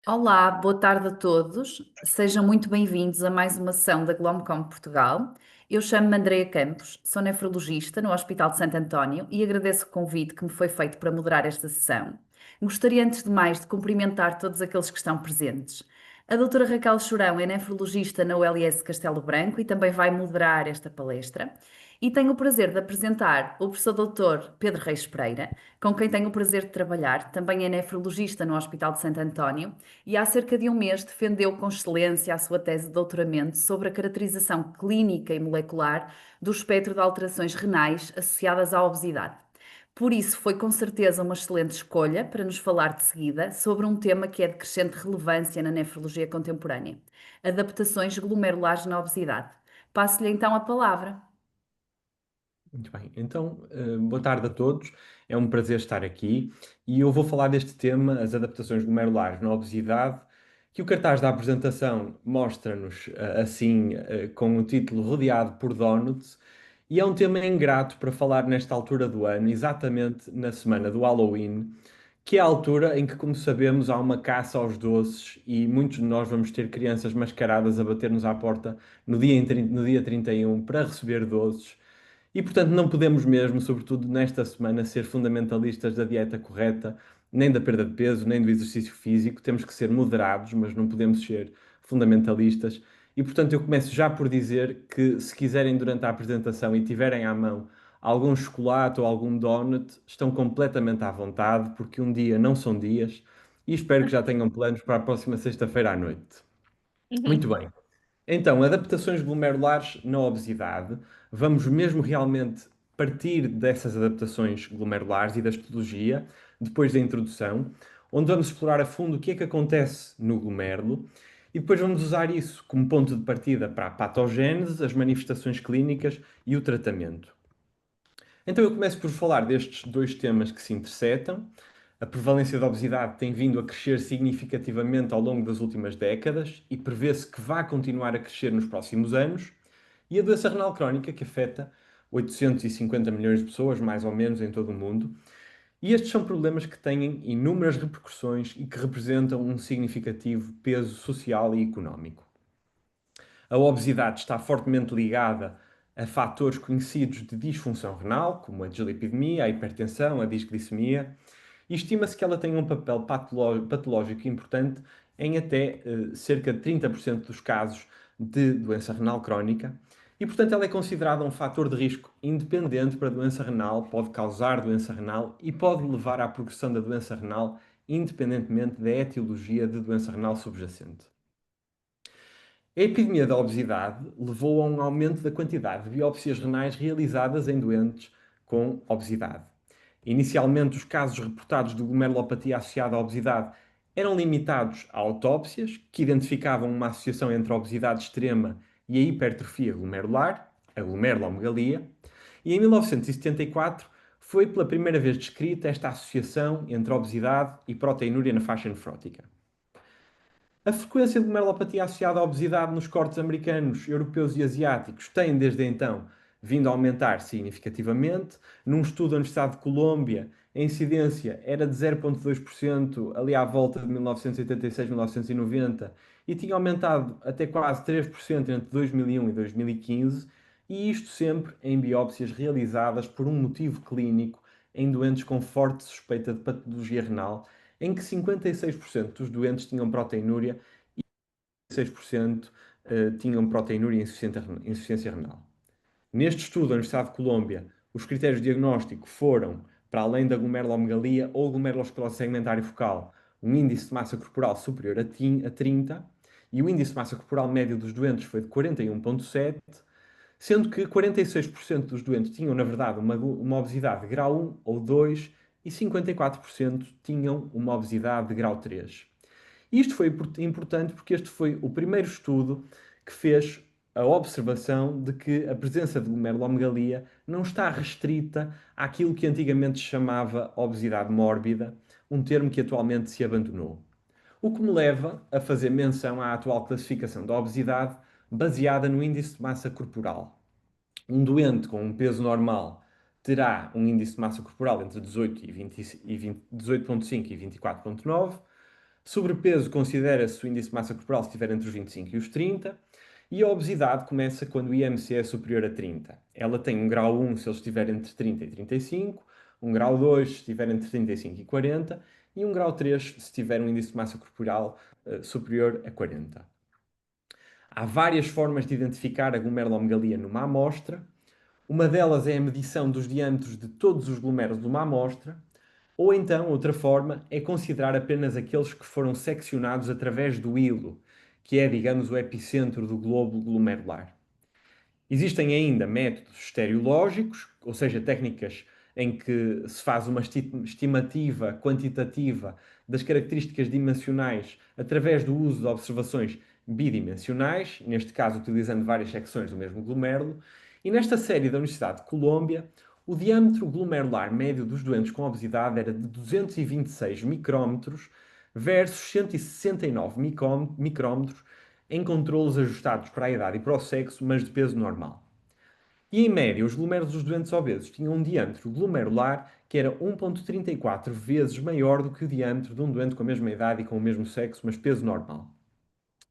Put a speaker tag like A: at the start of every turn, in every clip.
A: Olá, boa tarde a todos. Sejam muito bem-vindos a mais uma sessão da Glomcom Portugal. Eu chamo-me Andreia Campos, sou nefrologista no Hospital de Santo António e agradeço o convite que me foi feito para moderar esta sessão. Gostaria, antes de mais, de cumprimentar todos aqueles que estão presentes. A doutora Raquel Chorão é nefrologista na ULS Castelo Branco e também vai moderar esta palestra. E tenho o prazer de apresentar o professor doutor Pedro Reis Pereira, com quem tenho o prazer de trabalhar, também é nefrologista no Hospital de Santo António e há cerca de um mês defendeu com excelência a sua tese de doutoramento sobre a caracterização clínica e molecular do espectro de alterações renais associadas à obesidade. Por isso, foi com certeza uma excelente escolha para nos falar de seguida sobre um tema que é de crescente relevância na nefrologia contemporânea: adaptações glomerulares na obesidade. Passo-lhe então a palavra.
B: Muito bem, então, boa tarde a todos. É um prazer estar aqui e eu vou falar deste tema, as adaptações glomerulares na obesidade, que o cartaz da apresentação mostra-nos assim, com o título Rodeado por Donuts, e é um tema ingrato para falar nesta altura do ano, exatamente na semana do Halloween, que é a altura em que, como sabemos, há uma caça aos doces e muitos de nós vamos ter crianças mascaradas a bater-nos à porta no dia 31 para receber doces. E, portanto, não podemos mesmo, sobretudo nesta semana, ser fundamentalistas da dieta correta, nem da perda de peso, nem do exercício físico. Temos que ser moderados, mas não podemos ser fundamentalistas. E, portanto, eu começo já por dizer que, se quiserem, durante a apresentação e tiverem à mão algum chocolate ou algum donut, estão completamente à vontade, porque um dia não são dias. E espero que já tenham planos para a próxima sexta-feira à noite. Muito
A: Uhum.
B: bem. Então, adaptações glomerulares na obesidade. Vamos mesmo realmente partir dessas adaptações glomerulares e da histologia, depois da introdução, onde vamos explorar a fundo o que é que acontece no glomérulo e depois vamos usar isso como ponto de partida para a patogênese, as manifestações clínicas e o tratamento. Então, eu começo por falar destes dois temas que se intersetam. A prevalência da obesidade tem vindo a crescer significativamente ao longo das últimas décadas e prevê-se que vai continuar a crescer nos próximos anos. E a doença renal crónica, que afeta 850 milhões de pessoas, mais ou menos, em todo o mundo. E estes são problemas que têm inúmeras repercussões e que representam um significativo peso social e económico. A obesidade está fortemente ligada a fatores conhecidos de disfunção renal, como a dislipidemia, a hipertensão, a disglicemia, e estima-se que ela tem um papel patológico importante em até cerca de 30% dos casos de doença renal crónica. E, portanto, ela é considerada um fator de risco independente para a doença renal, pode causar doença renal e pode levar à progressão da doença renal, independentemente da etiologia de doença renal subjacente. A epidemia da obesidade levou a um aumento da quantidade de biópsias renais realizadas em doentes com obesidade. Inicialmente, os casos reportados de glomerulopatia associada à obesidade eram limitados a autópsias que identificavam uma associação entre a obesidade extrema e a hipertrofia glomerular, a glomerulomegalia, e em 1974 foi pela primeira vez descrita esta associação entre obesidade e proteinúria na faixa nefrótica. A frequência de glomerulopatia associada à obesidade nos cortes americanos, europeus e asiáticos tem, desde então, vindo a aumentar significativamente. Num estudo da Universidade de Colômbia, a incidência era de 0,2% ali à volta de 1986, 1990 e tinha aumentado até quase 3% entre 2001 e 2015, e isto sempre em biópsias realizadas por um motivo clínico em doentes com forte suspeita de patologia renal, em que 56% dos doentes tinham proteinúria e 6% tinham proteinúria e insuficiência renal. Neste estudo da Universidade de Colômbia, os critérios de diagnóstico foram, para além da glomerulomegalia ou glomerulosclerose segmentária focal, um índice de massa corporal superior a 30, e o índice de massa corporal médio dos doentes foi de 41,7, sendo que 46% dos doentes tinham, na verdade, uma obesidade de grau 1 ou 2 e 54% tinham uma obesidade de grau 3. Isto foi importante porque este foi o primeiro estudo que fez a observação de que a presença de glomerulomegalia não está restrita àquilo que antigamente se chamava obesidade mórbida, um termo que atualmente se abandonou. O que me leva a fazer menção à atual classificação da obesidade baseada no índice de massa corporal. Um doente com um peso normal terá um índice de massa corporal entre 18 e 20, 18,5 e 24,9. Sobrepeso considera-se o índice de massa corporal se estiver entre os 25 e os 30. E a obesidade começa quando o IMC é superior a 30. Ela tem um grau 1 se ele estiver entre 30 e 35, um grau 2 se estiver entre 35 e 40 e um grau 3 se tiver um índice de massa corporal superior a 40. Há várias formas de identificar a glomerulomegalia numa amostra. Uma delas é a medição dos diâmetros de todos os glomérulos de uma amostra, ou então, outra forma, é considerar apenas aqueles que foram seccionados através do hilo, que é, digamos, o epicentro do globo glomerular. Existem ainda métodos estereológicos, ou seja, técnicas em que se faz uma estimativa quantitativa das características dimensionais através do uso de observações bidimensionais, neste caso utilizando várias secções do mesmo glomérulo. E nesta série da Universidade de Colômbia, o diâmetro glomerular médio dos doentes com obesidade era de 226 micrómetros versus 169 micrómetros em controlos ajustados para a idade e para o sexo, mas de peso normal. E em média, os glomérulos dos doentes obesos tinham um diâmetro glomerular que era 1,34 vezes maior do que o diâmetro de um doente com a mesma idade e com o mesmo sexo, mas peso normal.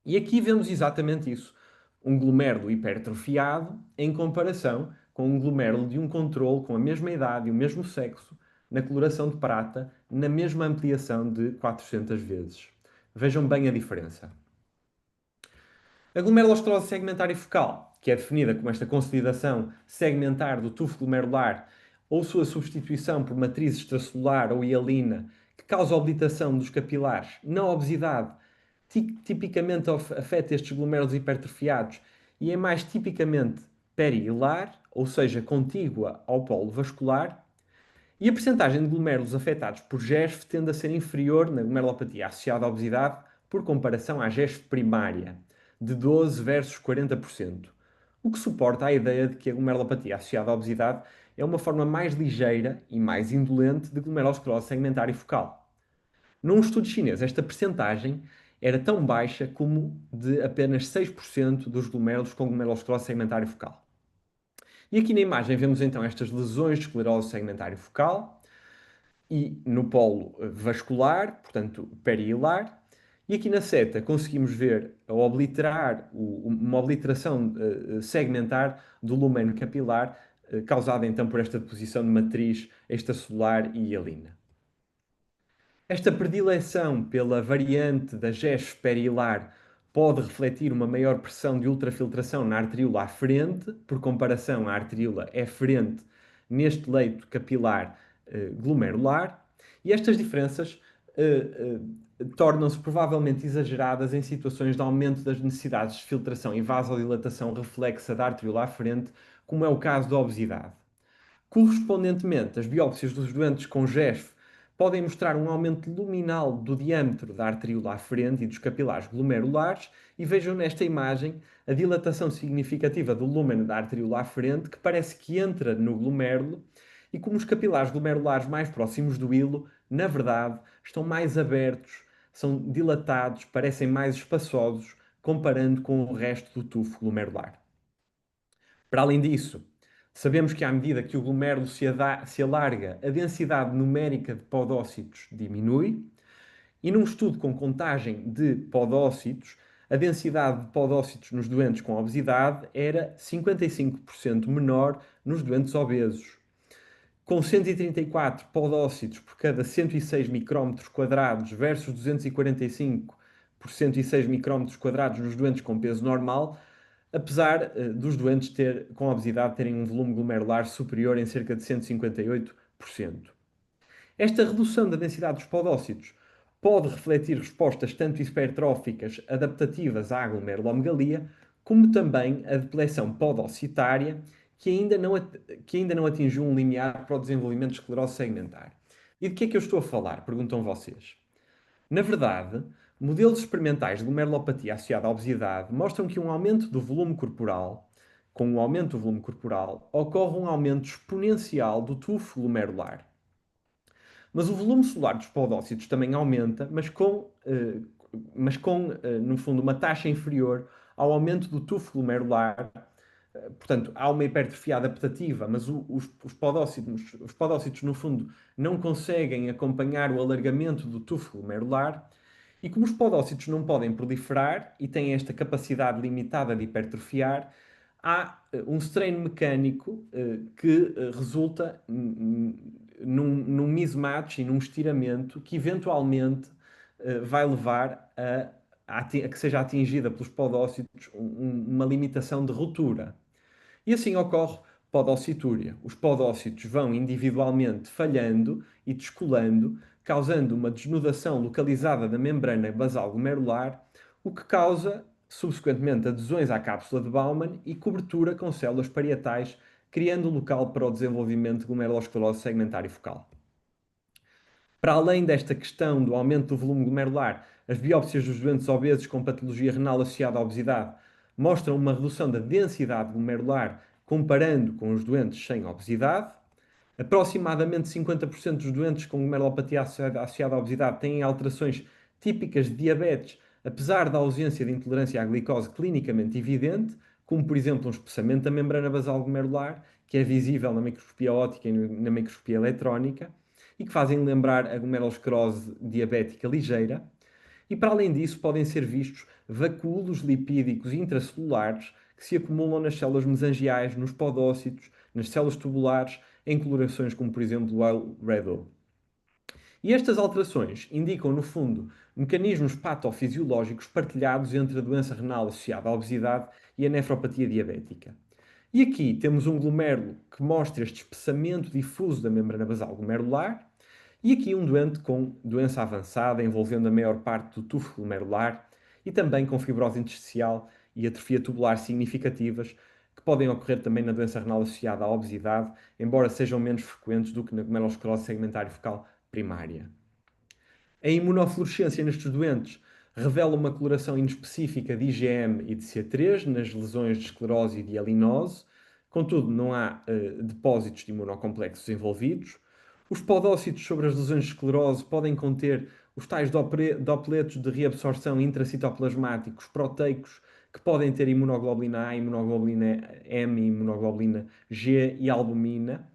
B: E aqui vemos exatamente isso. Um glomérulo hipertrofiado em comparação com um glomérulo de um controle com a mesma idade e o mesmo sexo, na coloração de prata, na mesma ampliação de 400 vezes. Vejam bem a diferença. A glomerulosclerose segmentar focal, que é definida como esta consolidação segmentar do tufo glomerular ou sua substituição por matriz extracelular ou hialina, que causa obliteração dos capilares na obesidade, tipicamente afeta estes glomérulos hipertrofiados e é mais tipicamente perihilar, ou seja, contígua ao polo vascular, e a percentagem de glomérulos afetados por GESF tende a ser inferior na glomerulopatia associada à obesidade por comparação à GESF primária, de 12 versus 40%, o que suporta a ideia de que a glomerulopatia associada à obesidade é uma forma mais ligeira e mais indolente de glomerulosclerose segmentar focal. Num estudo chinês, esta percentagem era tão baixa como de apenas 6% dos glomérulos com glomerulosclerose segmentar focal. E aqui na imagem vemos então estas lesões de esclerose segmentar focal e no polo vascular, portanto perihilar, e aqui na seta conseguimos ver uma obliteração segmentar do lumen capilar, causada então por esta deposição de matriz extracelular e hialina. Esta predileção pela variante da GESF perihilar pode refletir uma maior pressão de ultrafiltração na arteríola aferente, por comparação à arteríola eferente neste leito capilar glomerular, e estas diferenças tornam-se provavelmente exageradas em situações de aumento das necessidades de filtração e vasodilatação reflexa da arteríola aferente, como é o caso da obesidade. Correspondentemente, as biópsias dos doentes com GESF podem mostrar um aumento luminal do diâmetro da arteríola aferente e dos capilares glomerulares, e vejam nesta imagem a dilatação significativa do lúmen da arteríola aferente, que parece que entra no glomérulo, e como os capilares glomerulares mais próximos do hilo, na verdade, estão mais abertos, são dilatados, parecem mais espaçosos, comparando com o resto do tufo glomerular. Para além disso, sabemos que à medida que o glomérulo se alarga, a densidade numérica de podócitos diminui, e num estudo com contagem de podócitos, a densidade de podócitos nos doentes com obesidade era 55% menor nos doentes obesos. Com 134 podócitos por cada 106 micrómetros quadrados versus 245 por 106 micrómetros quadrados nos doentes com peso normal, apesar dos doentes com obesidade terem um volume glomerular superior em cerca de 158%. Esta redução da densidade dos podócitos pode refletir respostas tanto hipertróficas adaptativas à glomerulomegalia, como também a depleção podocitária, que ainda não atingiu um limiar para o desenvolvimento de esclerose segmentar. E de que é que eu estou a falar? Perguntam vocês. Na verdade, modelos experimentais de glomerulopatia associada à obesidade mostram que com o aumento do volume corporal, ocorre um aumento exponencial do tufo glomerular. Mas o volume celular dos podócitos também aumenta, no fundo, uma taxa inferior ao aumento do tufo glomerular. Portanto, há uma hipertrofia adaptativa, mas os podócitos, no fundo, não conseguem acompanhar o alargamento do tufo glomerular. E como os podócitos não podem proliferar e têm esta capacidade limitada de hipertrofiar, há um strain mecânico que resulta num mismatch e num estiramento que eventualmente vai levar a que seja atingida pelos podócitos uma limitação de ruptura. E assim ocorre podocitúria. Os podócitos vão individualmente falhando e descolando, causando uma desnudação localizada da membrana basal glomerular, o que causa, subsequentemente, adesões à cápsula de Bowman e cobertura com células parietais, criando local para o desenvolvimento de glomerulosclerose segmentar e focal. Para além desta questão do aumento do volume glomerular, as biópsias dos doentes obesos com patologia renal associada à obesidade mostram uma redução da densidade glomerular comparando com os doentes sem obesidade. Aproximadamente 50% dos doentes com glomerulopatia associada à obesidade têm alterações típicas de diabetes, apesar da ausência de intolerância à glicose clinicamente evidente, como por exemplo um espessamento da membrana basal glomerular, que é visível na microscopia óptica e na microscopia eletrónica, e que fazem lembrar a glomerulosclerose diabética ligeira. E para além disso, podem ser vistos vacúolos lipídicos intracelulares que se acumulam nas células mesangiais, nos podócitos, nas células tubulares, em colorações como, por exemplo, o Redo. E estas alterações indicam, no fundo, mecanismos patofisiológicos partilhados entre a doença renal associada à obesidade e a nefropatia diabética. E aqui temos um glomérulo que mostra este espessamento difuso da membrana basal glomerular, e aqui um doente com doença avançada, envolvendo a maior parte do tufo glomerular, e também com fibrose intersticial e atrofia tubular significativas, que podem ocorrer também na doença renal associada à obesidade, embora sejam menos frequentes do que na glomerulosclerose segmentar e focal primária. A imunofluorescência nestes doentes revela uma coloração inespecífica de IgM e de C3 nas lesões de esclerose e de alinose, contudo não há depósitos de imunocomplexos envolvidos. Os podócitos sobre as lesões de esclerose podem conter os tais dopletos de reabsorção intracitoplasmáticos proteicos que podem ter imunoglobulina A, imunoglobulina M, imunoglobulina G e albumina.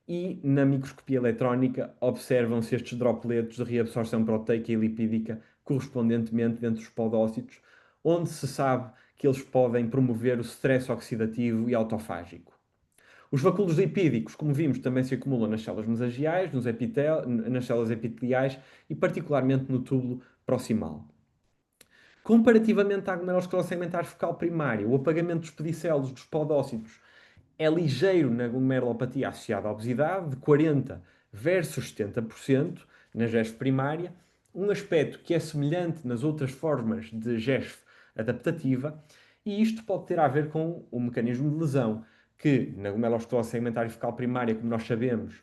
B: E na microscopia eletrónica observam-se estes dropletos de reabsorção proteica e lipídica correspondentemente dentro dos podócitos, onde se sabe que eles podem promover o stress oxidativo e autofágico. Os vacúolos lipídicos, como vimos, também se acumulam nas células mesangiais, nas células epiteliais e particularmente no túbulo proximal. Comparativamente à glomerulosclerose segmentar focal primária, o apagamento dos pedicelos dos podócitos é ligeiro na glomerulopatia associada à obesidade, de 40% versus 70% na GESF primária, um aspecto que é semelhante nas outras formas de GESF adaptativa, e isto pode ter a ver com o mecanismo de lesão, que na glomerulosclerose segmentar focal primária, como nós sabemos,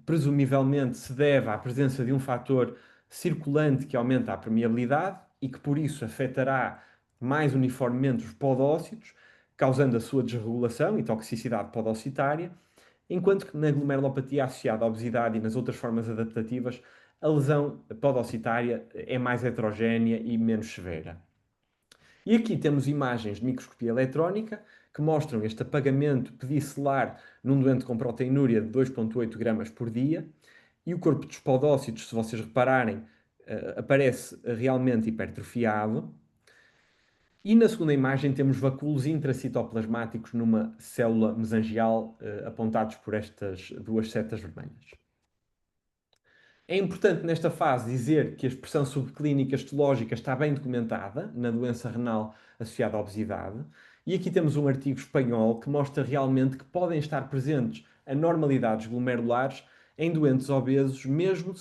B: presumivelmente se deve à presença de um fator circulante que aumenta a permeabilidade e que por isso afetará mais uniformemente os podócitos, causando a sua desregulação e toxicidade podocitária, enquanto que na glomerulopatia associada à obesidade e nas outras formas adaptativas, a lesão podocitária é mais heterogénea e menos severa. E aqui temos imagens de microscopia eletrónica que mostram este apagamento pedicelar num doente com proteinúria de 2,8 gramas por dia, e o corpo dos podócitos, se vocês repararem, aparece realmente hipertrofiado. E na segunda imagem temos vacúolos intracitoplasmáticos numa célula mesangial, apontados por estas duas setas vermelhas. É importante nesta fase dizer que a expressão subclínica histológica está bem documentada na doença renal associada à obesidade, e aqui temos um artigo espanhol que mostra realmente que podem estar presentes anormalidades glomerulares em doentes obesos, mesmo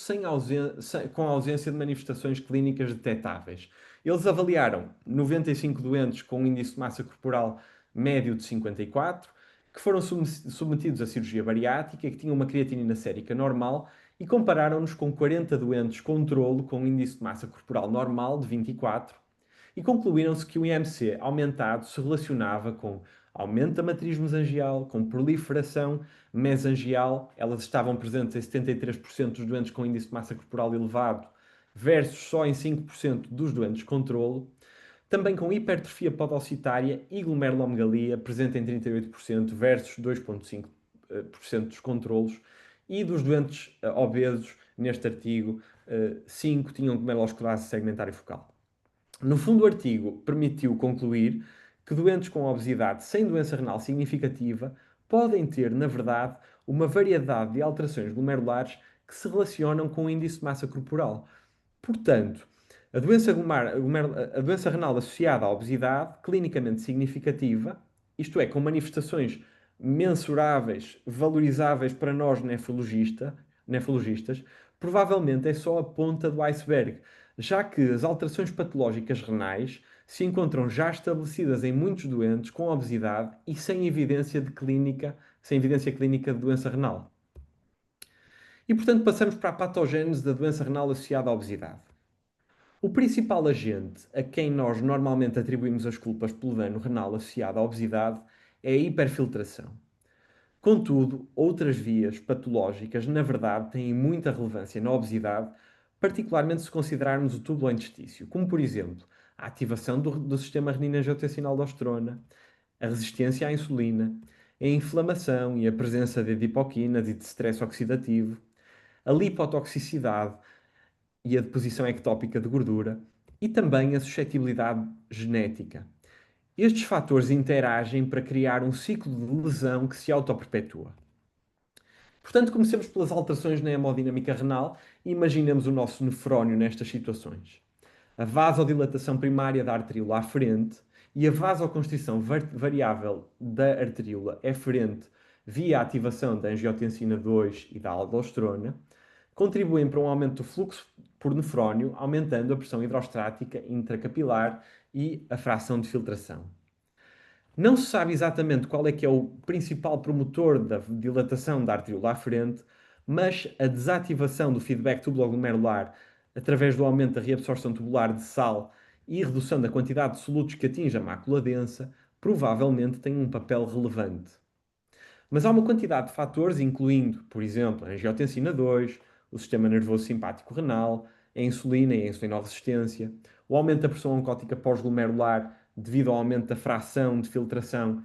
B: com a ausência de manifestações clínicas detectáveis. Eles avaliaram 95 doentes com um índice de massa corporal médio de 54, que foram submetidos a cirurgia bariátrica, que tinham uma creatinina sérica normal, e compararam-nos com 40 doentes controlo com um índice de massa corporal normal de 24, e concluíram-se que o IMC aumentado se relacionava com aumento da matriz mesangial, com proliferação mesangial. Elas estavam presentes em 73% dos doentes com índice de massa corporal elevado, versus só em 5% dos doentes controlo. Também com hipertrofia podocitária e glomerulomegalia, presente em 38% versus 2,5% dos controlos. E dos doentes obesos, neste artigo, 5 tinham glomerulosclerose segmentar focal. No fundo, o artigo permitiu concluir que doentes com obesidade sem doença renal significativa podem ter, na verdade, uma variedade de alterações glomerulares que se relacionam com o índice de massa corporal. Portanto, a doença renal associada à obesidade, clinicamente significativa, isto é, com manifestações mensuráveis, valorizáveis para nós nefrologistas, provavelmente é só a ponta do iceberg, já que as alterações patológicas renais se encontram já estabelecidas em muitos doentes com obesidade e sem evidência clínica de doença renal. E, portanto, passamos para a patogénese da doença renal associada à obesidade. O principal agente a quem nós normalmente atribuímos as culpas pelo dano renal associado à obesidade é a hiperfiltração. Contudo, outras vias patológicas, na verdade, têm muita relevância na obesidade, particularmente se considerarmos o tubulointerstício, como, por exemplo, a ativação do sistema renina-angiotensina-aldosterona, a resistência à insulina, a inflamação e a presença de adipoquinas e de stress oxidativo, a lipotoxicidade e a deposição ectópica de gordura e também a suscetibilidade genética. Estes fatores interagem para criar um ciclo de lesão que se autoperpetua. Portanto, comecemos pelas alterações na hemodinâmica renal e imaginemos o nosso nefrónio nestas situações. A vasodilatação primária da arteríola aferente e a vasoconstrição variável da arteríola eferente via a ativação da angiotensina 2 e da aldosterona contribuem para um aumento do fluxo por nefrónio, aumentando a pressão hidrostática intracapilar e a fração de filtração. Não se sabe exatamente qual é que é o principal promotor da dilatação da arteríola aferente, mas a desativação do feedback tubuloglomerular através do aumento da reabsorção tubular de sal e redução da quantidade de solutos que atinge a mácula densa provavelmente tem um papel relevante. Mas há uma quantidade de fatores, incluindo, por exemplo, a angiotensina 2, o sistema nervoso simpático renal, a insulina e a insulinoresistência, o aumento da pressão oncótica pós-glomerular devido ao aumento da fração de filtração,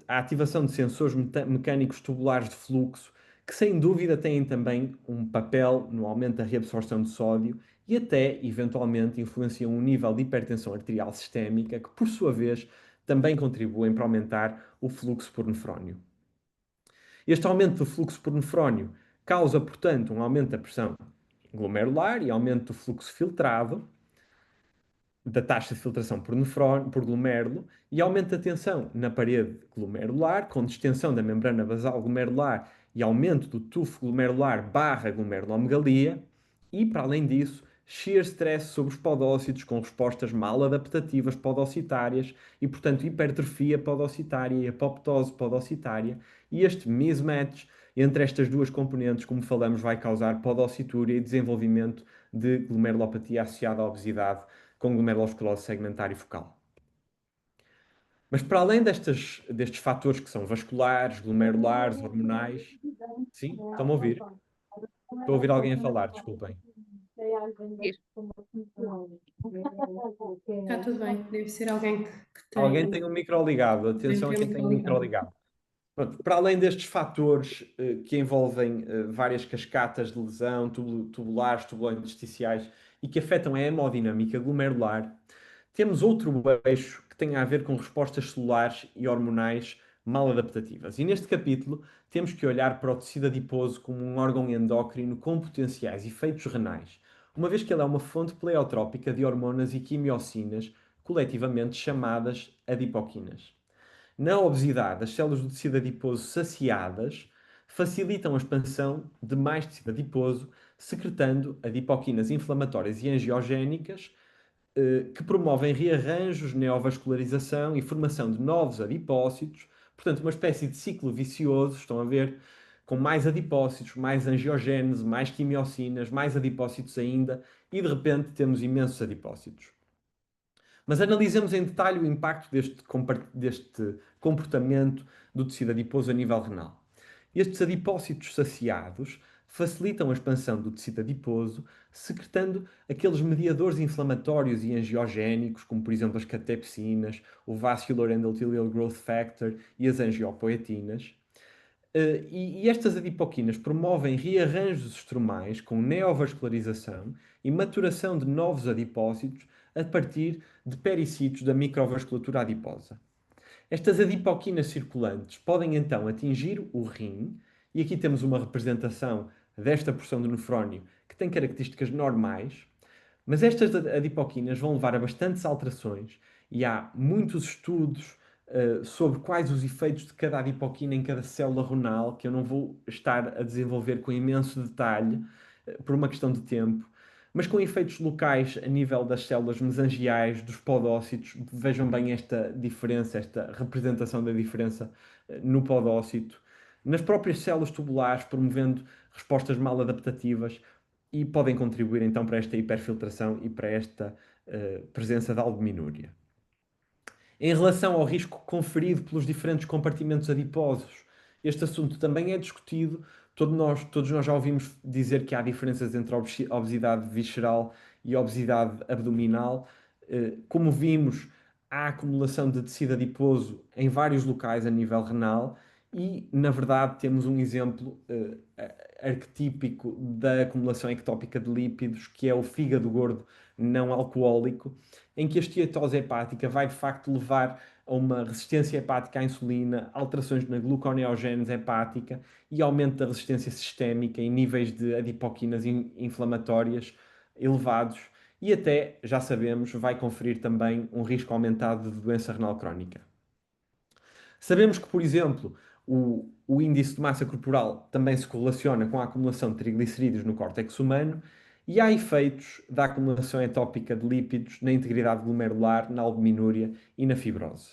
B: a ativação de sensores mecânicos tubulares de fluxo, que sem dúvida têm também um papel no aumento da reabsorção de sódio e até, eventualmente, influenciam o nível de hipertensão arterial sistémica, que por sua vez também contribuem para aumentar o fluxo por nefrónio. Este aumento do fluxo por nefrónio causa, portanto, um aumento da pressão glomerular e aumento do fluxo filtrado, da taxa de filtração por glomérulo e aumento da tensão na parede glomerular, com distensão da membrana basal glomerular e aumento do tufo glomerular barra glomerulomegalia e, para além disso, shear stress sobre os podócitos com respostas mal adaptativas podocitárias e, portanto, hipertrofia podocitária e apoptose podocitária. E este mismatch entre estas duas componentes, como falamos, vai causar podocitúria e desenvolvimento de glomerulopatia associada à obesidade com glomerulosclerose segmentar e focal. Mas para além destes fatores que são vasculares, glomerulares, hormonais... Sim? Estão-me a ouvir? Estou a ouvir alguém a falar, desculpem.
C: Está tudo bem, deve ser alguém que tem.
B: Alguém tem um micro ligado, atenção a quem tem um micro ligado. Pronto, para além destes fatores que envolvem várias cascatas de lesão, tubulares, tubulointersticiais e que afetam a hemodinâmica glomerular, temos outro eixo que tem a ver com respostas celulares e hormonais mal adaptativas. E neste capítulo temos que olhar para o tecido adiposo como um órgão endócrino com potenciais efeitos renais, uma vez que ele é uma fonte pleiotrópica de hormonas e quimiocinas, coletivamente chamadas adipoquinas. Na obesidade, as células do tecido adiposo saciadas facilitam a expansão de mais tecido adiposo, secretando adipoquinas inflamatórias e angiogénicas que promovem rearranjos, neovascularização e formação de novos adipócitos. Portanto, uma espécie de ciclo vicioso, estão a ver, com mais adipócitos, mais angiogénese, mais quimiocinas, mais adipócitos ainda, e de repente temos imensos adipócitos. Mas analisemos em detalhe o impacto deste comportamento do tecido adiposo a nível renal. Estes adipócitos saciados facilitam a expansão do tecido adiposo, secretando aqueles mediadores inflamatórios e angiogénicos, como por exemplo as catepsinas, o Vascular Endothelial Growth Factor e as angiopoetinas. E estas adipoquinas promovem rearranjos estromais com neovascularização e maturação de novos adipócitos a partir de pericílios da microvasculatura adiposa. Estas adipoquinas circulantes podem então atingir o rim, e aqui temos uma representação desta porção do nefrónio que tem características normais, mas estas adipoquinas vão levar a bastantes alterações e há muitos estudos sobre quais os efeitos de cada adipoquina em cada célula renal, que eu não vou estar a desenvolver com imenso detalhe, por uma questão de tempo, mas com efeitos locais a nível das células mesangiais, dos podócitos. Vejam bem esta diferença, esta representação da diferença no podócito, nas próprias células tubulares, promovendo respostas mal adaptativas e podem contribuir então para esta hiperfiltração e para esta presença de albuminúria. Em relação ao risco conferido pelos diferentes compartimentos adiposos, este assunto também é discutido. Todos nós já ouvimos dizer que há diferenças entre a obesidade visceral e a obesidade abdominal. Como vimos, há acumulação de tecido adiposo em vários locais a nível renal e, na verdade, temos um exemplo arquetípico da acumulação ectópica de lípidos, que é o fígado gordo não alcoólico, em que a esteatose hepática vai de facto levar a uma resistência hepática à insulina, alterações na gluconeogênese hepática e aumento da resistência sistémica em níveis de adipoquinas inflamatórias elevados e até, já sabemos, vai conferir também um risco aumentado de doença renal crónica. Sabemos que, por exemplo, o índice de massa corporal também se correlaciona com a acumulação de triglicerídeos no córtex humano e há efeitos da acumulação etópica de lípidos na integridade glomerular, na albuminúria e na fibrose.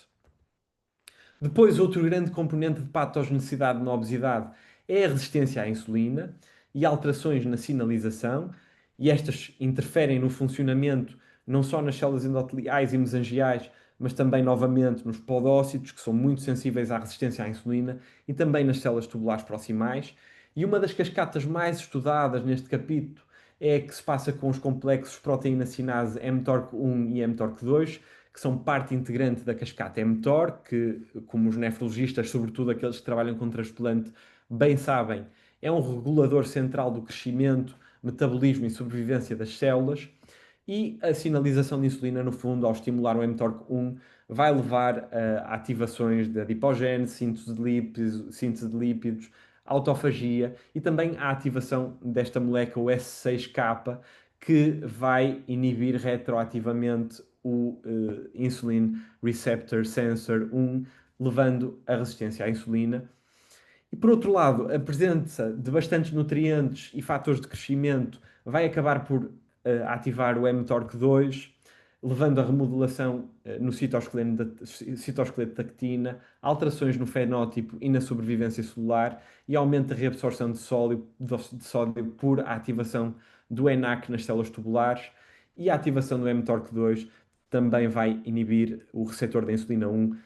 B: Depois, outro grande componente de patogenicidade na obesidade é a resistência à insulina e alterações na sinalização, e estas interferem no funcionamento não só nas células endoteliais e mesangiais, mas também, novamente, nos podócitos, que são muito sensíveis à resistência à insulina, e também nas células tubulares proximais. E uma das cascatas mais estudadas neste capítulo é a que se passa com os complexos proteína-sinase mTORC1 e mTORC2, que são parte integrante da cascata mTOR, que, como os nefrologistas, sobretudo aqueles que trabalham com transplante, bem sabem, é um regulador central do crescimento, metabolismo e sobrevivência das células. E a sinalização de insulina, no fundo, ao estimular o mTORC1, vai levar a ativações de adipogénese, síntese de lípidos, autofagia e também a ativação desta molécula S6K, que vai inibir retroativamente o Insulin Receptor Sensor 1, levando a resistência à insulina. E por outro lado, a presença de bastantes nutrientes e fatores de crescimento vai acabar por ativar o mTORC2, levando a remodelação no citoesqueleto da actina, alterações no fenótipo e na sobrevivência celular e aumento da reabsorção de sódio por ativação do ENaC nas células tubulares, e a ativação do mTORC2 também vai inibir o receptor da insulina 1,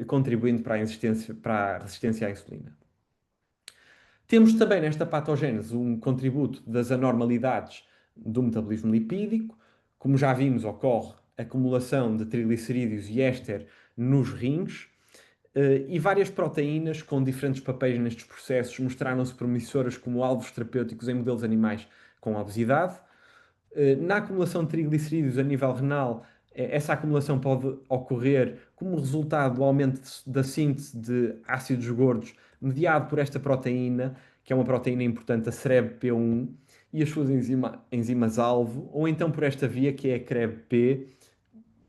B: contribuindo para a resistência à insulina. Temos também nesta patogênese um contributo das anormalidades do metabolismo lipídico. Como já vimos, ocorre acumulação de triglicerídeos e éster nos rins, e várias proteínas com diferentes papéis nestes processos mostraram-se promissoras como alvos terapêuticos em modelos animais com obesidade. Na acumulação de triglicerídeos a nível renal, essa acumulação pode ocorrer como resultado do aumento da síntese de ácidos gordos mediado por esta proteína, que é uma proteína importante, a CREB-P1, e as suas enzimas-alvo, ou então por esta via, que é a CREB-P,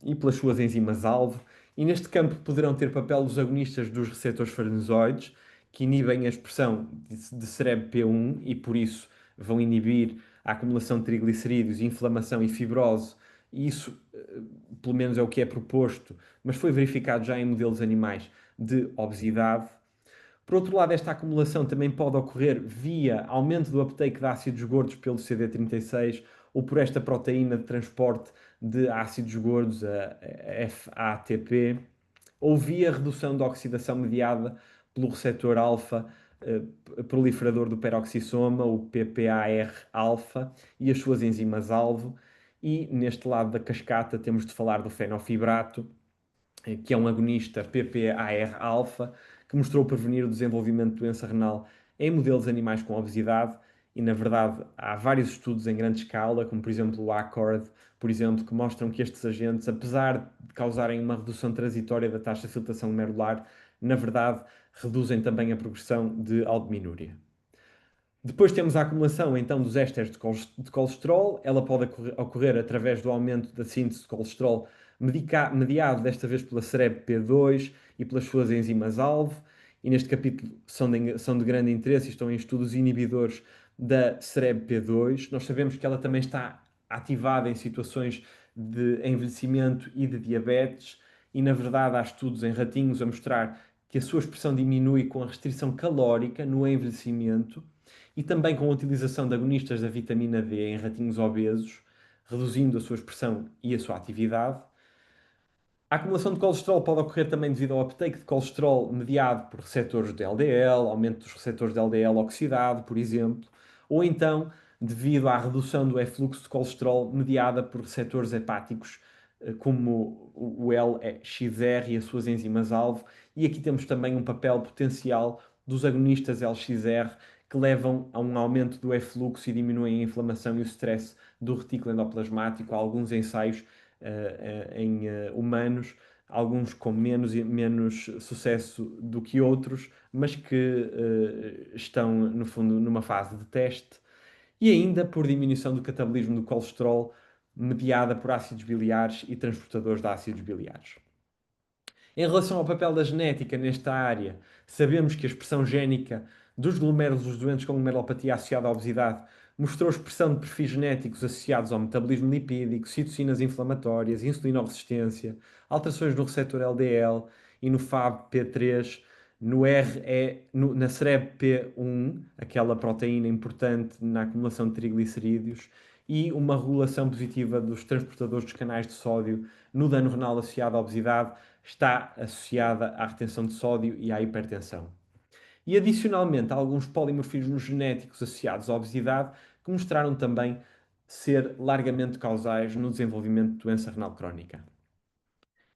B: e pelas suas enzimas-alvo. E neste campo poderão ter papel os agonistas dos receptores farnesoides, que inibem a expressão de CREB-P1 e por isso vão inibir a acumulação de triglicerídeos, inflamação e fibrose. E isso, pelo menos, é o que é proposto, mas foi verificado já em modelos animais de obesidade. Por outro lado, esta acumulação também pode ocorrer via aumento do uptake de ácidos gordos pelo CD36 ou por esta proteína de transporte de ácidos gordos, a FATP, ou via redução da oxidação mediada pelo receptor alfa proliferador do peroxissoma, o PPAR-alfa, e as suas enzimas-alvo. E neste lado da cascata temos de falar do fenofibrato, que é um agonista PPAR-alfa, que mostrou prevenir o desenvolvimento de doença renal em modelos animais com obesidade. E, na verdade, há vários estudos em grande escala, como por exemplo o ACCORD, por exemplo, que mostram que estes agentes, apesar de causarem uma redução transitória da taxa de filtração glomerular, na verdade, reduzem também a progressão de albuminúria. Depois temos a acumulação então dos ésteres de colesterol. Ela pode ocorrer através do aumento da síntese de colesterol mediado desta vez pela CEREB-P2 e pelas suas enzimas-alvo. E neste capítulo são de grande interesse e estão em estudos inibidores da CEREB-P2. Nós sabemos que ela também está ativada em situações de envelhecimento e de diabetes. E na verdade há estudos em ratinhos a mostrar que a sua expressão diminui com a restrição calórica no envelhecimento e também com a utilização de agonistas da vitamina D em ratinhos obesos, reduzindo a sua expressão e a sua atividade. A acumulação de colesterol pode ocorrer também devido ao uptake de colesterol mediado por receptores de LDL, aumento dos receptores de LDL oxidado, por exemplo, ou então devido à redução do efluxo de colesterol mediada por receptores hepáticos, como o LXR e as suas enzimas-alvo. E aqui temos também um papel potencial dos agonistas LXR, que levam a um aumento do efluxo e diminuem a inflamação e o stress do retículo endoplasmático. Há alguns ensaios em humanos, alguns com menos sucesso do que outros, mas que estão, no fundo, numa fase de teste. E ainda por diminuição do catabolismo do colesterol, mediada por ácidos biliares e transportadores de ácidos biliares. Em relação ao papel da genética nesta área, sabemos que a expressão génica dos glomérulos dos doentes com glomerulopatia associada à obesidade mostrou expressão de perfis genéticos associados ao metabolismo lipídico, citocinas inflamatórias, insulinoresistência, alterações no receptor LDL e no FAB-P3, na CEREB-P1, aquela proteína importante na acumulação de triglicerídeos, e uma regulação positiva dos transportadores dos canais de sódio no dano renal associado à obesidade está associada à retenção de sódio e à hipertensão. E, adicionalmente, há alguns polimorfismos genéticos associados à obesidade que mostraram também ser largamente causais no desenvolvimento de doença renal crónica.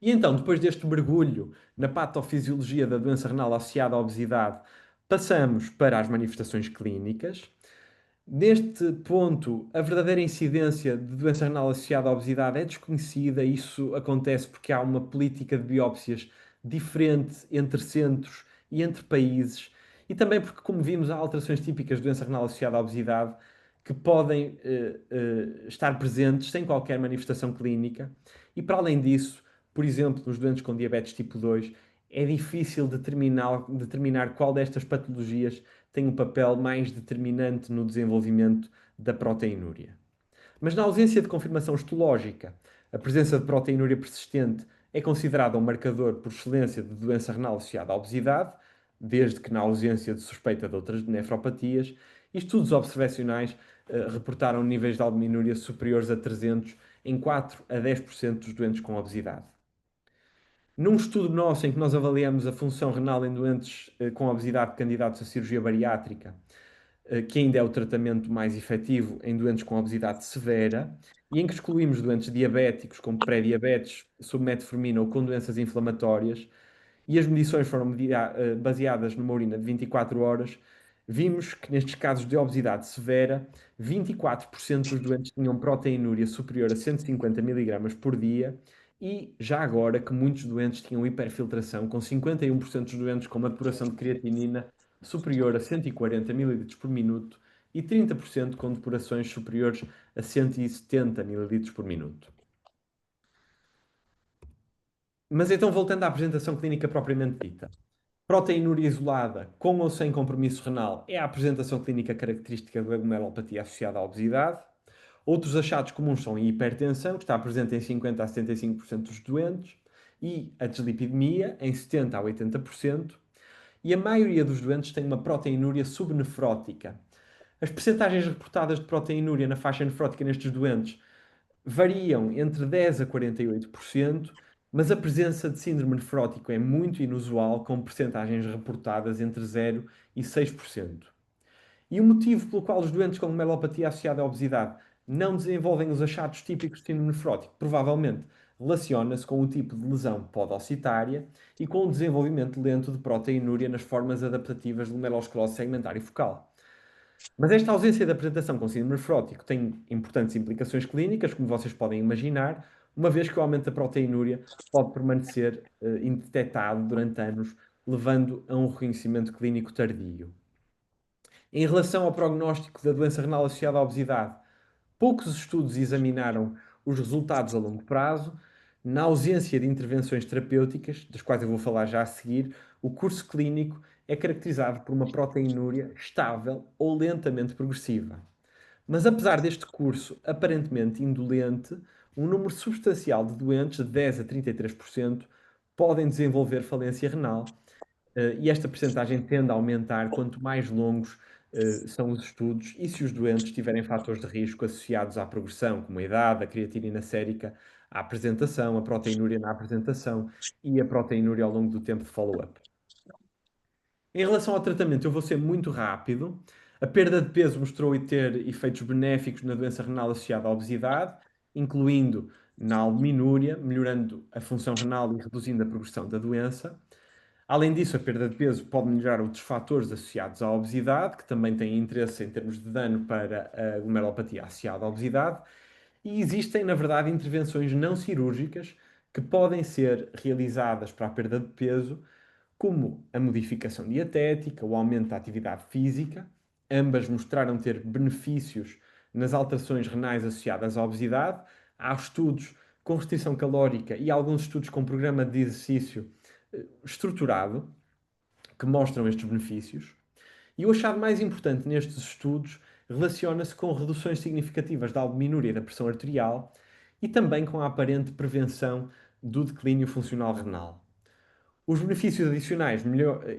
B: E então, depois deste mergulho na patofisiologia da doença renal associada à obesidade, passamos para as manifestações clínicas. Neste ponto, a verdadeira incidência de doença renal associada à obesidade é desconhecida. Isso acontece porque há uma política de biópsias diferente entre centros e entre países, e também porque, como vimos, há alterações típicas de doença renal associada à obesidade que podem estar presentes sem qualquer manifestação clínica. E para além disso, por exemplo, nos doentes com diabetes tipo 2, é difícil determinar qual destas patologias tem um papel mais determinante no desenvolvimento da proteinúria. Mas na ausência de confirmação histológica, a presença de proteinúria persistente é considerada um marcador por excelência de doença renal associada à obesidade, desde que na ausência de suspeita de outras nefropatias, e estudos observacionais reportaram níveis de albuminúria superiores a 300 em 4 a 10% dos doentes com obesidade. Num estudo nosso em que nós avaliamos a função renal em doentes com obesidade candidatos a cirurgia bariátrica, que ainda é o tratamento mais efetivo em doentes com obesidade severa, e em que excluímos doentes diabéticos com pré-diabetes, submetformina ou com doenças inflamatórias, e as medições foram baseadas numa urina de 24 horas, vimos que nestes casos de obesidade severa, 24% dos doentes tinham proteinúria superior a 150 mg por dia, e já agora que muitos doentes tinham hiperfiltração, com 51% dos doentes com uma depuração de creatinina superior a 140 ml por minuto e 30% com depurações superiores a 170 ml por minuto. Mas então, voltando à apresentação clínica propriamente dita. Proteinúria isolada, com ou sem compromisso renal, é a apresentação clínica característica da glomerulopatia associada à obesidade. Outros achados comuns são a hipertensão, que está presente em 50 a 75% dos doentes, e a dislipidemia, em 70 a 80%. E a maioria dos doentes tem uma proteinúria subnefrótica. As percentagens reportadas de proteinúria na faixa nefrótica nestes doentes variam entre 10 a 48%, mas a presença de síndrome nefrótico é muito inusual, com percentagens reportadas entre 0 e 6%. E o motivo pelo qual os doentes com glomerulopatia associada à obesidade não desenvolvem os achados típicos de síndrome nefrótico, provavelmente relaciona-se com o tipo de lesão podocitária e com o desenvolvimento lento de proteinúria nas formas adaptativas de glomerulosclerose segmentar e focal. Mas esta ausência de apresentação com síndrome nefrótico tem importantes implicações clínicas, como vocês podem imaginar, uma vez que o aumento da proteinúria pode permanecer indetectado durante anos, levando a um reconhecimento clínico tardio. Em relação ao prognóstico da doença renal associada à obesidade, poucos estudos examinaram os resultados a longo prazo. Na ausência de intervenções terapêuticas, das quais eu vou falar já a seguir, o curso clínico é caracterizado por uma proteinúria estável ou lentamente progressiva. Mas apesar deste curso aparentemente indolente, um número substancial de doentes, de 10 a 33%, podem desenvolver falência renal, e esta percentagem tende a aumentar quanto mais longos são os estudos e se os doentes tiverem fatores de risco associados à progressão, como a idade, a creatinina sérica, a apresentação, a proteinúria na apresentação e a proteinúria ao longo do tempo de follow-up. Em relação ao tratamento, eu vou ser muito rápido. A perda de peso mostrou ter efeitos benéficos na doença renal associada à obesidade, incluindo na albuminúria, melhorando a função renal e reduzindo a progressão da doença. Além disso, a perda de peso pode melhorar outros fatores associados à obesidade, que também têm interesse em termos de dano para a glomerulopatia associada à obesidade. E existem, na verdade, intervenções não cirúrgicas que podem ser realizadas para a perda de peso, como a modificação dietética, o aumento da atividade física. Ambas mostraram ter benefícios nas alterações renais associadas à obesidade. Há estudos com restrição calórica e alguns estudos com programa de exercício estruturado que mostram estes benefícios. E o achado mais importante nestes estudos relaciona-se com reduções significativas da albuminúria e da pressão arterial e também com a aparente prevenção do declínio funcional renal. Os benefícios adicionais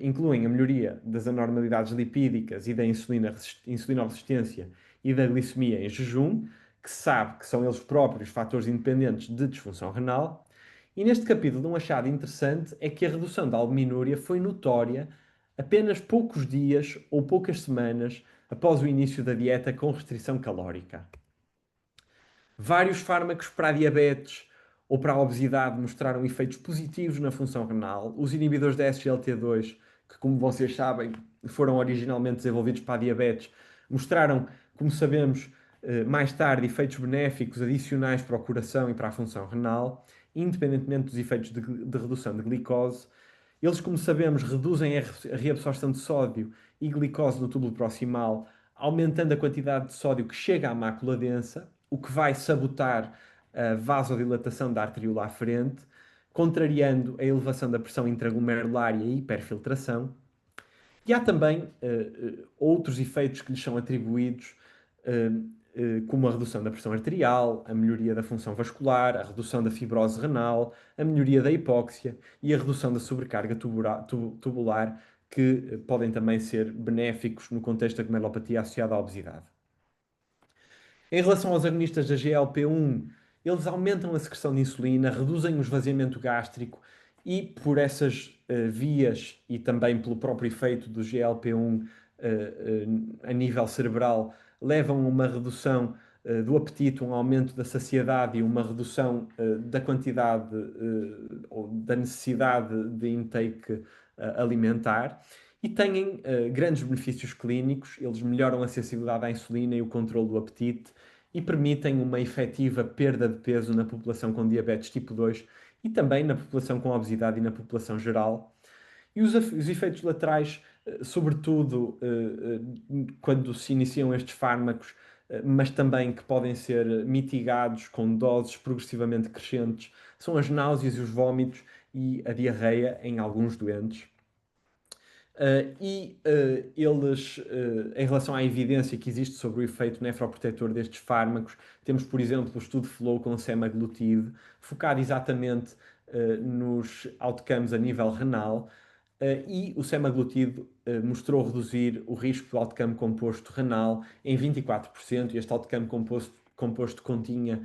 B: incluem a melhoria das anormalidades lipídicas e da insulinoresistência e da glicemia em jejum, que se sabe que são eles próprios fatores independentes de disfunção renal. E neste capítulo, um achado interessante é que a redução da albuminúria foi notória apenas poucos dias ou poucas semanas após o início da dieta com restrição calórica. Vários fármacos para a diabetes ou para a obesidade mostraram efeitos positivos na função renal. Os inibidores da SGLT2, que, como vocês sabem, foram originalmente desenvolvidos para a diabetes, mostraram, como sabemos, mais tarde, efeitos benéficos adicionais para o coração e para a função renal, independentemente dos efeitos de redução de glicose. Eles, como sabemos, reduzem a reabsorção de sódio e glicose no túbulo proximal, aumentando a quantidade de sódio que chega à mácula densa, o que vai sabotar a vasodilatação da arteriola à frente, contrariando a elevação da pressão intraglomerular e a hiperfiltração. E há também outros efeitos que lhes são atribuídos, como a redução da pressão arterial, a melhoria da função vascular, a redução da fibrose renal, a melhoria da hipóxia e a redução da sobrecarga tubular, que podem também ser benéficos no contexto da glomerulopatia associada à obesidade. Em relação aos agonistas da GLP-1, eles aumentam a secreção de insulina, reduzem o esvaziamento gástrico e, por essas vias e também pelo próprio efeito do GLP-1 a nível cerebral, levam a uma redução do apetite, um aumento da saciedade e uma redução da quantidade ou da necessidade de intake alimentar. E têm grandes benefícios clínicos. Eles melhoram a sensibilidade à insulina e o controle do apetite e permitem uma efetiva perda de peso na população com diabetes tipo 2 e também na população com obesidade e na população geral. E os efeitos laterais, sobretudo quando se iniciam estes fármacos, mas também que podem ser mitigados com doses progressivamente crescentes, são as náuseas e os vômitos e a diarreia em alguns doentes. Eles, em relação à evidência que existe sobre o efeito nefroprotetor destes fármacos, temos, por exemplo, o estudo FLOW com semaglutide, focado exatamente nos outcomes a nível renal, e o semaglutide mostrou reduzir o risco do outcome composto renal em 24%, e este outcome composto continha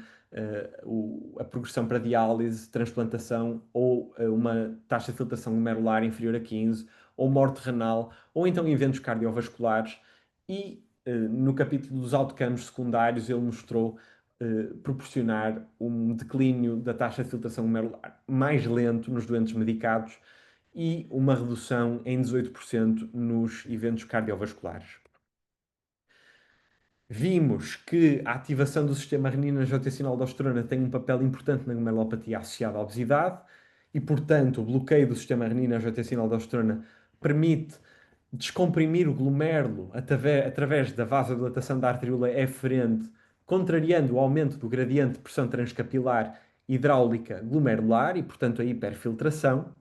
B: a progressão para diálise, transplantação ou uma taxa de filtração glomerular inferior a 15, ou morte renal, ou então eventos cardiovasculares. E no capítulo dos outcomes secundários ele mostrou proporcionar um declínio da taxa de filtração glomerular mais lento nos doentes medicados e uma redução em 18% nos eventos cardiovasculares. Vimos que a ativação do sistema renina-angiotensina-aldosterona tem um papel importante na glomerulopatia associada à obesidade e, portanto, o bloqueio do sistema renina-angiotensina-aldosterona permite descomprimir o glomérulo através da vasodilatação da arteríola eferente, contrariando o aumento do gradiente de pressão transcapilar hidráulica glomerular e, portanto, a hiperfiltração.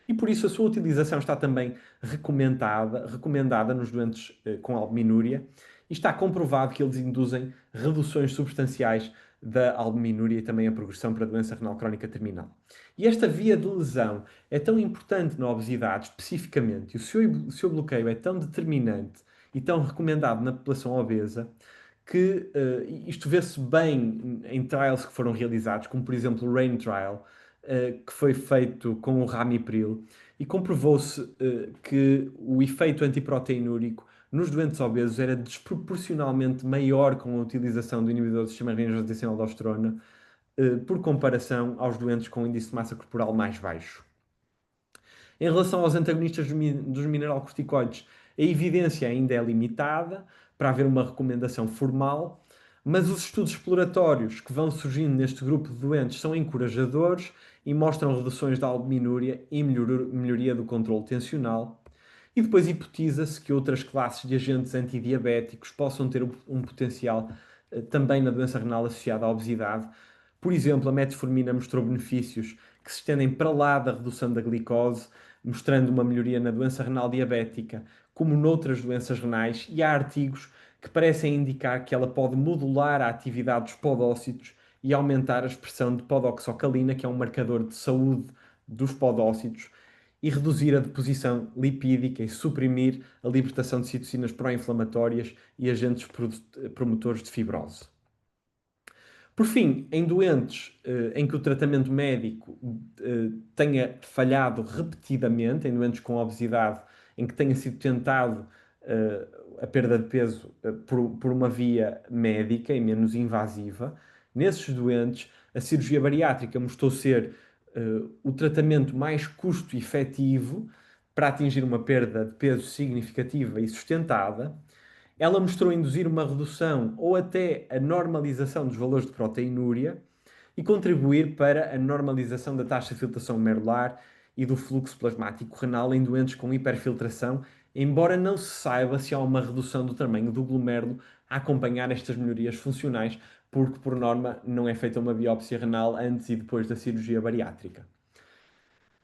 B: E por isso a sua utilização está também recomendada nos doentes com albuminúria e está comprovado que eles induzem reduções substanciais da albuminúria e também a progressão para a doença renal crónica terminal. E esta via de lesão é tão importante na obesidade, especificamente, e o seu bloqueio é tão determinante e tão recomendado na população obesa, que isto vê-se bem em trials que foram realizados, como por exemplo o RAIN Trial, que foi feito com o ramipril, e comprovou-se que o efeito antiproteinúrico nos doentes obesos era desproporcionalmente maior com a utilização do inibidor do sistema renina-angiotensina-aldosterona por comparação aos doentes com índice de massa corporal mais baixo. Em relação aos antagonistas dos mineralocorticoides, a evidência ainda é limitada para haver uma recomendação formal, mas os estudos exploratórios que vão surgindo neste grupo de doentes são encorajadores e mostram reduções da albuminúria e melhoria do controle tensional. E depois hipotiza-se que outras classes de agentes antidiabéticos possam ter um potencial também na doença renal associada à obesidade. Por exemplo, a metformina mostrou benefícios que se estendem para lá da redução da glicose, mostrando uma melhoria na doença renal diabética, como noutras doenças renais, e há artigos que parecem indicar que ela pode modular a atividade dos podócitos e aumentar a expressão de podoxocalina, que é um marcador de saúde dos podócitos, e reduzir a deposição lipídica e suprimir a libertação de citocinas pró-inflamatórias e agentes promotores de fibrose. Por fim, em doentes em que o tratamento médico tenha falhado repetidamente, em doentes com obesidade, em que tenha sido tentado a perda de peso por uma via médica e menos invasiva, nesses doentes, a cirurgia bariátrica mostrou ser o tratamento mais custo-efetivo para atingir uma perda de peso significativa e sustentada. Ela mostrou induzir uma redução ou até a normalização dos valores de proteinúria e contribuir para a normalização da taxa de filtração glomerular e do fluxo plasmático renal em doentes com hiperfiltração, embora não se saiba se há uma redução do tamanho do glomérulo a acompanhar estas melhorias funcionais, porque, por norma, não é feita uma biópsia renal antes e depois da cirurgia bariátrica.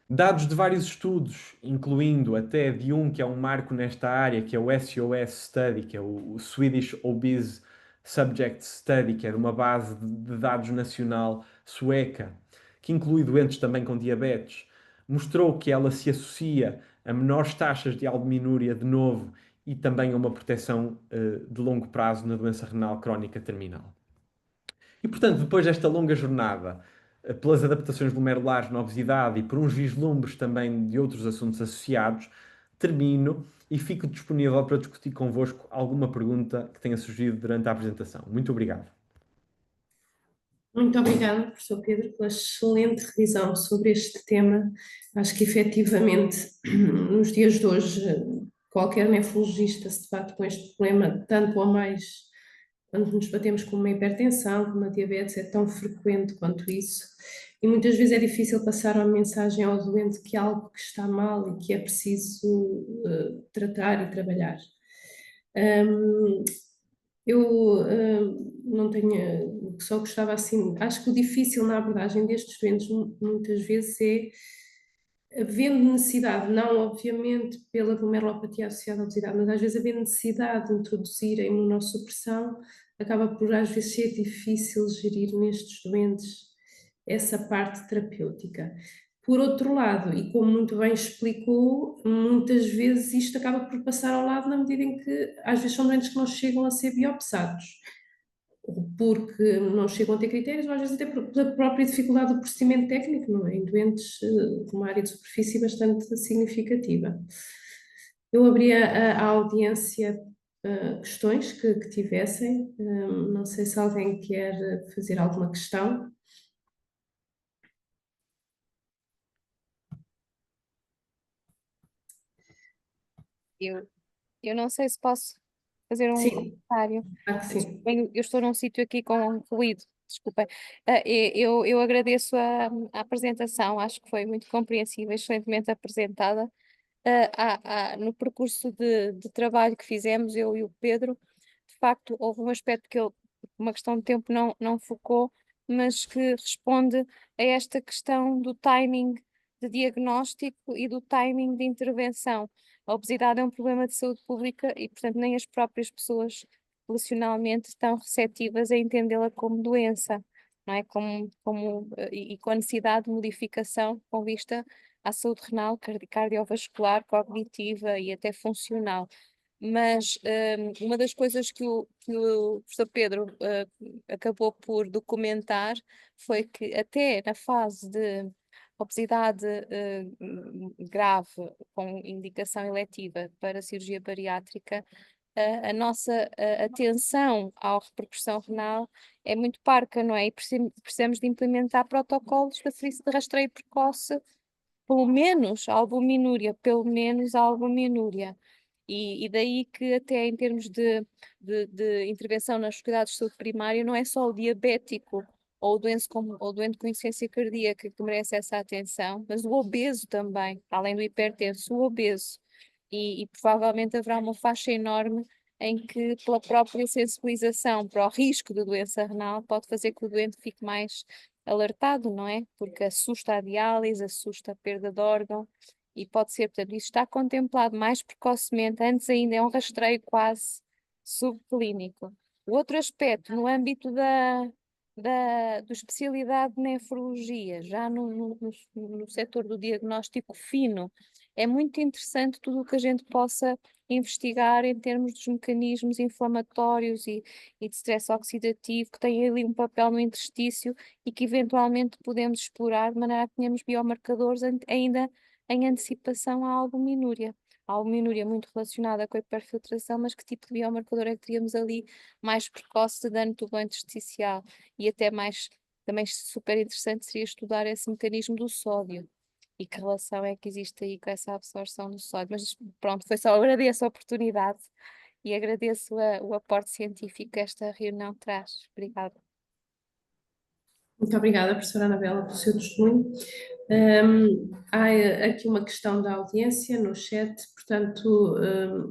B: Dados de vários estudos, incluindo até de um que é um marco nesta área, que é o SOS Study, que é o Swedish Obese Subject Study, que é de uma base de dados nacional sueca, que inclui doentes também com diabetes, mostrou que ela se associa a menores taxas de albuminúria de novo e também a uma proteção de longo prazo na doença renal crónica terminal. E, portanto, depois desta longa jornada, pelas adaptações glomerulares na obesidade e por uns vislumbres também de outros assuntos associados, termino e fico disponível para discutir convosco alguma pergunta que tenha surgido durante a apresentação. Muito obrigado.
C: Muito obrigada, professor Pedro, pela excelente revisão sobre este tema. Acho que efetivamente, nos dias de hoje, qualquer nefrologista se debate com este problema, tanto ou mais quando nos batemos com uma hipertensão, com uma diabetes, é tão frequente quanto isso. E muitas vezes é difícil passar uma mensagem ao doente que há algo que está mal e que é preciso tratar e trabalhar. Eu não tenho, só gostava assim, acho que o difícil na abordagem destes doentes muitas vezes é, havendo necessidade, não obviamente pela glomerulopatia associada à obesidade, mas às vezes havendo necessidade de introduzir a imunossupressão, acaba por às vezes ser difícil gerir nestes doentes essa parte terapêutica. Por outro lado, e como muito bem explicou, muitas vezes isto acaba por passar ao lado na medida em que às vezes são doentes que não chegam a ser biopsados, porque não chegam a ter critérios, ou às vezes até pela própria dificuldade do procedimento técnico, não é? Em doentes de uma área de superfície bastante significativa. Eu abri a audiência questões que tivessem. Não sei se alguém quer fazer alguma questão.
D: Eu, eu não sei se posso fazer um
C: Sim,
D: comentário.
C: claro que sim.
D: Bem, eu estou num sítio aqui com ruído, desculpem. Eu agradeço a apresentação, acho que foi muito compreensível, excelentemente apresentada. No percurso de trabalho que fizemos, eu e o Pedro, de facto, houve um aspecto que ele, por uma questão de tempo, não focou, mas que responde a esta questão do timing de diagnóstico e do timing de intervenção. A obesidade é um problema de saúde pública e, portanto, nem as próprias pessoas relacionalmente estão receptivas a entendê-la como doença, não é? E com a necessidade de modificação com vista à saúde renal, cardiovascular, cognitiva e até funcional. Mas uma das coisas que o professor Pedro acabou por documentar foi que até na fase de obesidade grave com indicação eletiva para cirurgia bariátrica, a nossa atenção à repercussão renal é muito parca, não é? E precisamos de implementar protocolos para serviço de rastreio precoce, pelo menos a albuminúria. E daí que até em termos de intervenção nos cuidados de saúde primária, não é só o diabético ou o doente com insuficiência cardíaca que merece essa atenção, mas o obeso também, além do hipertenso, o obeso. E provavelmente haverá uma faixa enorme em que, pela própria sensibilização para o risco de doença renal, pode fazer que o doente fique mais alertado, não é? Porque assusta a diálise, assusta a perda de órgão e pode ser, portanto, isso está contemplado mais precocemente, antes ainda é um rastreio quase subclínico. O outro aspecto, no âmbito da especialidade de nefrologia, já no setor do diagnóstico fino, é muito interessante tudo o que a gente possa investigar em termos dos mecanismos inflamatórios e de stress oxidativo, que têm ali um papel no interstício e que eventualmente podemos explorar de maneira a que tenhamos biomarcadores ainda em antecipação à albuminúria. A albuminúria muito relacionada com a hiperfiltração, mas que tipo de biomarcador é que teríamos ali mais precoce de dano tubo-intersticial? E até mais, também super interessante seria estudar esse mecanismo do sódio. E que relação é que existe aí com essa absorção do sódio? Mas pronto, foi só agradeço a oportunidade e agradeço o aporte científico que esta reunião traz. Obrigada.
C: Muito obrigada, professora Anabela, pelo seu testemunho. Há aqui uma questão da audiência no chat, portanto,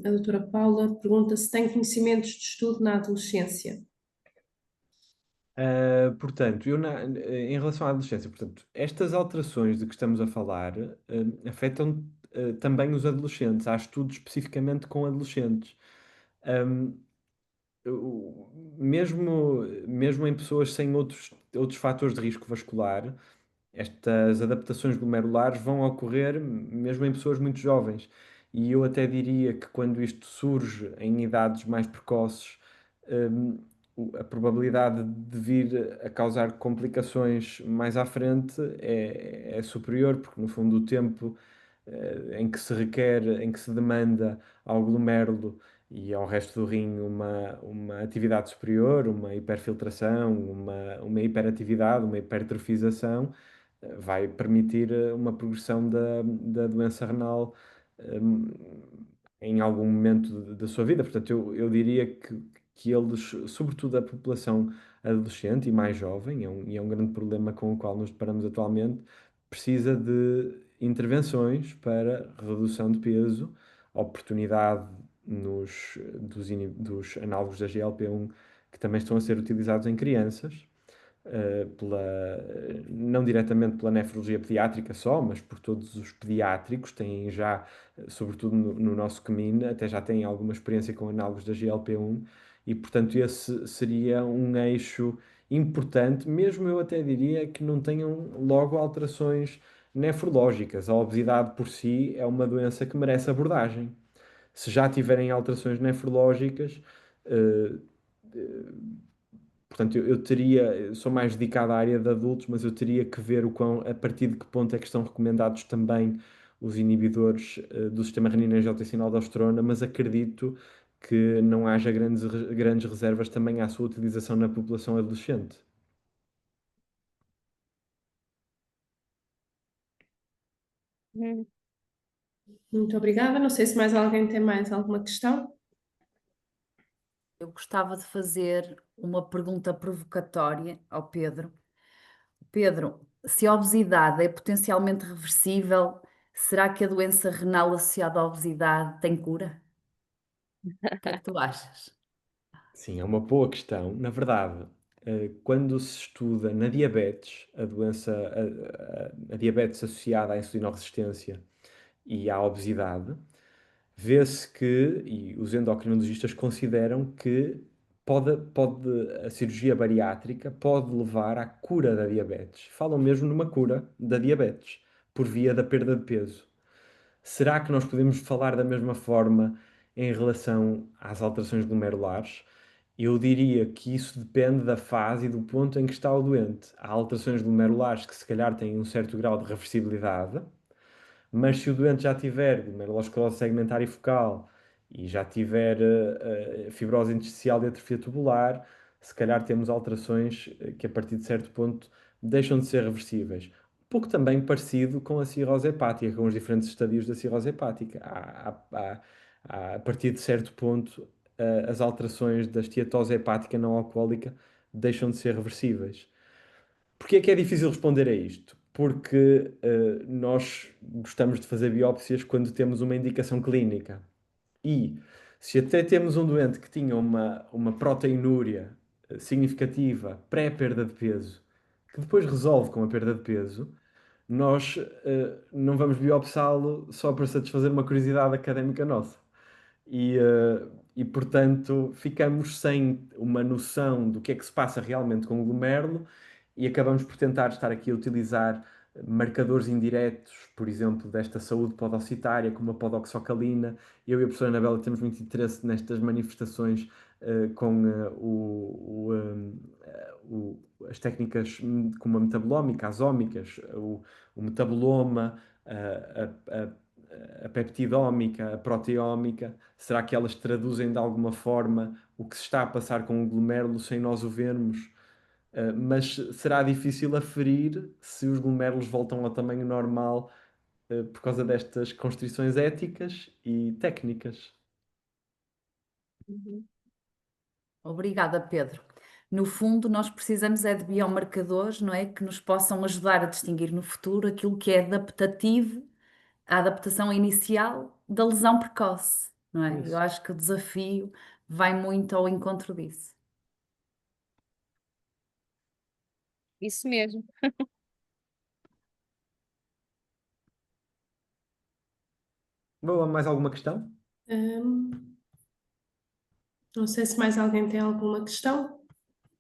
C: a doutora Paula pergunta se tem conhecimentos de estudo na adolescência.
B: Portanto, em relação à adolescência, portanto, estas alterações de que estamos a falar, afetam, também os adolescentes. Há estudos especificamente com adolescentes. Um, mesmo em pessoas sem outros fatores de risco vascular, estas adaptações glomerulares vão ocorrer mesmo em pessoas muito jovens. E eu até diria que quando isto surge em idades mais precoces, hum, a probabilidade de vir a causar complicações mais à frente é superior, porque no fundo o tempo em que se requer, em que se demanda ao glomérulo e ao resto do rim uma atividade superior, uma hiperfiltração, uma hiperatividade, uma hipertrofização, vai permitir uma progressão da doença renal hum, em algum momento da sua vida. Portanto, eu diria que eles, sobretudo a população adolescente e mais jovem, e é um grande problema com o qual nos deparamos atualmente, precisa de intervenções para redução de peso, oportunidade dos análogos da GLP-1 que também estão a ser utilizados em crianças, não diretamente pela nefrologia pediátrica só, mas por todos os pediátricos, têm já, sobretudo no nosso CMIN, até já têm alguma experiência com análogos da GLP-1 e, portanto, esse seria um eixo importante, mesmo eu até diria que não tenham logo alterações nefrológicas. A obesidade por si é uma doença que merece abordagem. Se já tiverem alterações nefrológicas, eh, portanto, eu sou mais dedicado à área de adultos, mas eu teria que ver a partir de que ponto é que estão recomendados também os inibidores do sistema renina-angiotensina-aldosterona, mas acredito que não haja grandes reservas também à sua utilização na população adolescente.
D: Hum.
C: Muito obrigada. Não sei se mais alguém tem mais alguma questão.
A: Eu gostava de fazer uma pergunta provocatória ao Pedro. Pedro, se a obesidade é potencialmente reversível, será que a doença renal associada à obesidade tem cura? O que é que tu achas?
B: Sim, é uma boa questão. Na verdade, quando se estuda na diabetes, a diabetes associada à insulinoresistência e à obesidade, vê-se que, e os endocrinologistas consideram que a cirurgia bariátrica pode levar à cura da diabetes. Falam mesmo numa cura da diabetes, por via da perda de peso. Será que nós podemos falar da mesma forma em relação às alterações glomerulares? Eu diria que isso depende da fase e do ponto em que está o doente. Há alterações glomerulares que se calhar têm um certo grau de reversibilidade, mas se o doente já tiver glomerulosclerose segmentar e focal e já tiver fibrose intersticial e atrofia tubular, se calhar temos alterações que a partir de certo ponto deixam de ser reversíveis. Um pouco também parecido com a cirrose hepática, com os diferentes estadios da cirrose hepática. A partir de certo ponto, as alterações da esteatose hepática não alcoólica deixam de ser reversíveis. Porquê é que é difícil responder a isto? Porque nós gostamos de fazer biópsias quando temos uma indicação clínica. E se até temos um doente que tinha uma proteinúria significativa pré-perda de peso, que depois resolve com a perda de peso, nós não vamos biopsá-lo só para satisfazer uma curiosidade académica nossa. Portanto, ficamos sem uma noção do que é que se passa realmente com o glomérulo e acabamos por tentar estar aqui a utilizar marcadores indiretos, por exemplo, desta saúde podocitária, como a podoxocalina. Eu e a professora Anabela temos muito interesse nestas manifestações com as técnicas como a metabolómica, as ómicas, o metaboloma, a peptidómica, a proteómica. Será que elas traduzem de alguma forma o que se está a passar com o glomérulo sem nós o vermos? Mas será difícil aferir se os glomérulos voltam ao tamanho normal, por causa destas constrições éticas e técnicas.
D: Uhum.
A: Obrigada, Pedro. No fundo, nós precisamos é de biomarcadores, não é, que nos possam ajudar a distinguir no futuro aquilo que é adaptativo, a adaptação inicial da lesão precoce, não é? Eu
B: Isso.
A: acho que o desafio vai muito ao encontro disso.
D: Isso mesmo.
B: Boa, mais alguma questão?
C: Não sei se mais alguém tem alguma questão.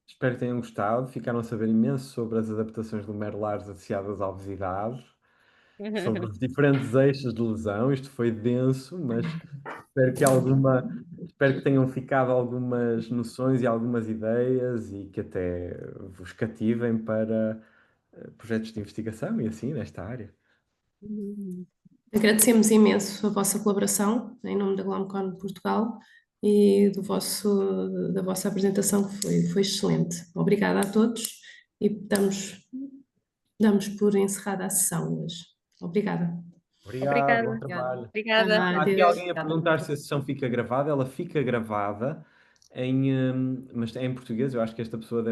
B: Espero que tenham gostado. Ficaram a saber imenso sobre as adaptações glomerulares associadas à obesidade, sobre os diferentes eixos de lesão. Isto foi denso, mas espero que tenham ficado algumas noções e algumas ideias e que até vos cativem para projetos de investigação e assim nesta área.
C: Agradecemos imenso a vossa colaboração em nome da Glomcon Portugal e da vossa apresentação, que foi excelente. Obrigada a todos e damos por encerrada a sessão hoje. Obrigada.
B: Obrigado, bom
D: Obrigada.
B: trabalho.
D: Obrigada.
B: Há aqui
C: Adeus.
B: alguém a perguntar se a sessão fica gravada. Ela fica gravada mas é em português. Eu acho que esta pessoa deve